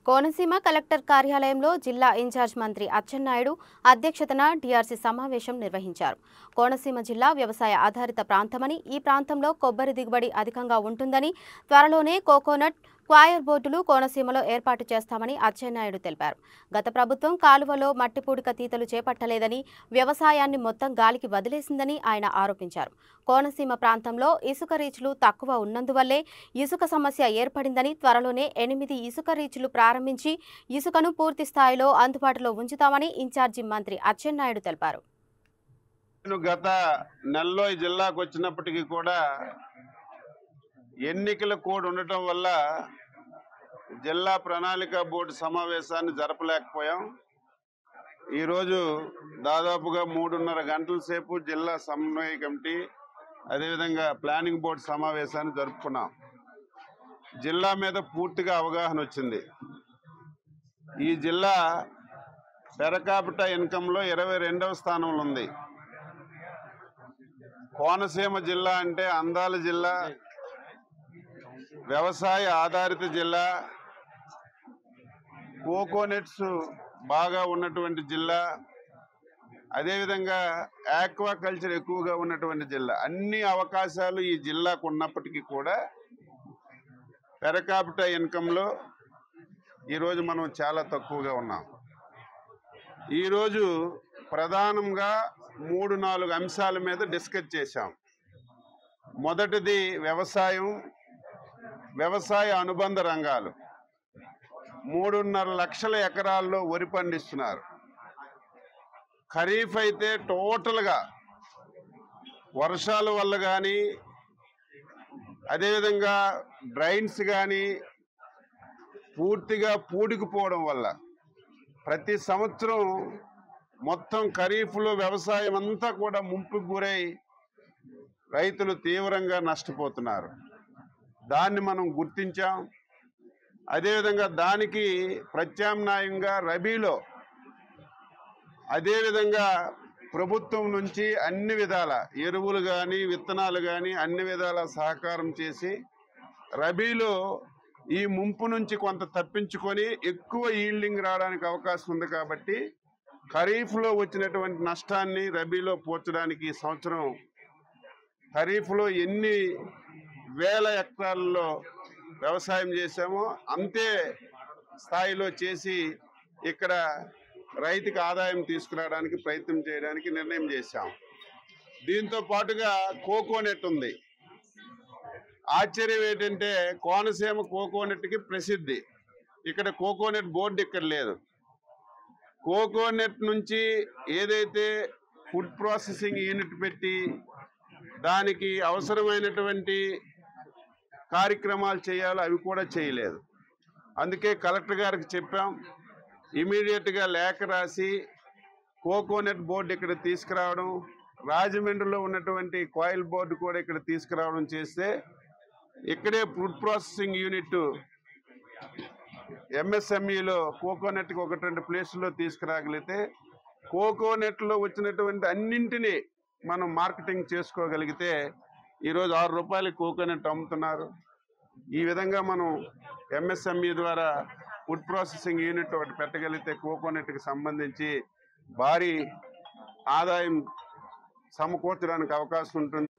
Konaseema collector కార్యాలయంలో జిల్లా incharge మంత్రి అచ్చెన్నాయుడు అధ్యక్షతన టీఆర్సీ సమావేశం నిర్వహించారు. కోనసీమ జిల్లా వ్యవసాయ ఆధారిత ప్రాంతమని, ఈ ప్రాంతంలో కొబ్బరి దిగుబడి అధికంగా ఉంటుందని, త్వరలోనే కోకోనట్ క్వాయర్ బోర్డులు కోనసీమలో ఏర్పాటు చేస్తామని అచ్చెన్నాయుడు తెలిపారు. గత ప్రభుత్వం కాలువలో మట్టిపూడిక తీతలు చేపట్టలేదని, వ్యవసాయాన్ని మొత్తం గాలికి వదిలేసిందని ఆయన ఆరోపించారు. కోనసీమ ప్రాంతంలో ఇసుక రీచ్లు తక్కువ ఉన్నందువల్లే ఇసుక సమస్య ఏర్పడిందని, త్వరలోనే 8 ఇసుక రీచ్లు ప్రారంభించి ఇసుకను పూర్తి స్థాయిలో అందుబాటులో ఉంచుతామని ఇన్ఛార్జి మంత్రి అచ్చెన్నాయుడు తెలిపారు. గత నెలలో ఈ జిల్లాకు వచ్చినప్పటికీ కూడా ఎన్నికల కోడ్ ఉండటం వల్ల జిల్లా ప్రణాళిక బోర్డు సమావేశాన్ని జరపలేకపోయాం. ఈరోజు దాదాపుగా 3.5 గంటల సేపు జిల్లా సమన్వయ కమిటీ అదేవిధంగా ప్లానింగ్ బోర్డు సమావేశాన్ని జరుపుకున్నాం. జిల్లా మీద పూర్తిగా అవగాహన వచ్చింది. ఈ జిల్లా పెర్ క్యాపిటా ఇన్కంలో 22వ స్థానంలో ఉంది. కోనసీమ జిల్లా అంటే అందాల జిల్లా, వ్యవసాయ ఆధారిత జిల్లా, కోకోనట్స్ బాగా ఉన్నటువంటి జిల్లా, అదేవిధంగా ఆక్వాకల్చర్ ఎక్కువగా ఉన్నటువంటి జిల్లా. అన్ని అవకాశాలు ఈ జిల్లాకు ఉన్నప్పటికీ కూడా పెర్ క్యాపిటా ఇన్కంలో ఈరోజు మనం చాలా తక్కువగా ఉన్నాం. ఈరోజు ప్రధానంగా 3-4 అంశాల మీద డిస్కస్ చేశాం. మొదటిది వ్యవసాయం, వ్యవసాయ అనుబంధ రంగాలు. 3.5 లక్షల ఎకరాల్లో వరి పండిస్తున్నారు. ఖరీఫ్ అయితే టోటల్గా వర్షాల వల్ల కానీ అదేవిధంగా డ్రైన్స్ కానీ పూర్తిగా పూడికిపోవడం వల్ల ప్రతి సంవత్సరం మొత్తం ఖరీఫ్లో వ్యవసాయం అంతా కూడా ముంపుకు గురై రైతులు తీవ్రంగా నష్టపోతున్నారు. దాన్ని మనం గుర్తించాం. అదేవిధంగా దానికి ప్రత్యామ్నాయంగా రబీలో అదేవిధంగా ప్రభుత్వం నుంచి అన్ని విధాల ఎరువులు కానీ విత్తనాలు కానీ అన్ని విధాల సహకారం చేసి రబీలో ఈ ముంపు నుంచి కొంత తప్పించుకొని ఎక్కువ ఈల్డింగ్ రావడానికి అవకాశం ఉంది. కాబట్టి ఖరీఫ్లో వచ్చినటువంటి నష్టాన్ని రబీలో పోర్చడానికి ఈ సంవత్సరం ఖరీఫ్లో ఎన్ని వేల హెక్టార్లలో వ్యవసాయం చేశామో అంతే స్థాయిలో చేసి ఇక్కడ రైతుకి ఆదాయం తీసుకురావడానికి ప్రయత్నం చేయడానికి నిర్ణయం చేశాం. దీంతో పాటుగా కోకోనట్ ఉంది. ఆశ్చర్యం ఏంటంటే కోనసీమ కోకోనట్కి ప్రసిద్ధి. ఇక్కడ కోకోనట్ బోర్డు ఇక్కడ లేదు. కోకోనట్ నుంచి ఏదైతే ఫుడ్ ప్రాసెసింగ్ యూనిట్ పెట్టి దానికి అవసరమైనటువంటి కార్యక్రమాలు చేయాలో అవి కూడా చేయలేదు. అందుకే కలెక్టర్ గారికి చెప్పాం, ఇమీడియట్గా లేఖ రాసి కోకోనట్ బోర్డు ఇక్కడ తీసుకురావడం, రాజమండ్రిలో ఉన్నటువంటి కాయిల్ బోర్డు కూడా ఇక్కడ తీసుకురావడం చేస్తే ఇక్కడే ఫుడ్ ప్రాసెసింగ్ యూనిట్ ఎంఎస్ఎంఈలో కోకోనట్కి 1-2 ప్లేసుల్లో తీసుకురాగలిగితే కోకోనట్లో వచ్చినటువంటి అన్నింటినీ మనం మార్కెటింగ్ చేసుకోగలిగితే ఈరోజు 6 రూపాయలకి కోకోనట్ అమ్ముతున్నారు. ఈ విధంగా మనం ఎంఎస్ఎంఈ ద్వారా ఫుడ్ ప్రాసెసింగ్ యూనిట్ ఒకటి పెట్టగలిగితే కోకోనట్కి సంబంధించి భారీ ఆదాయం సమకూర్చడానికి అవకాశం ఉంటుంది.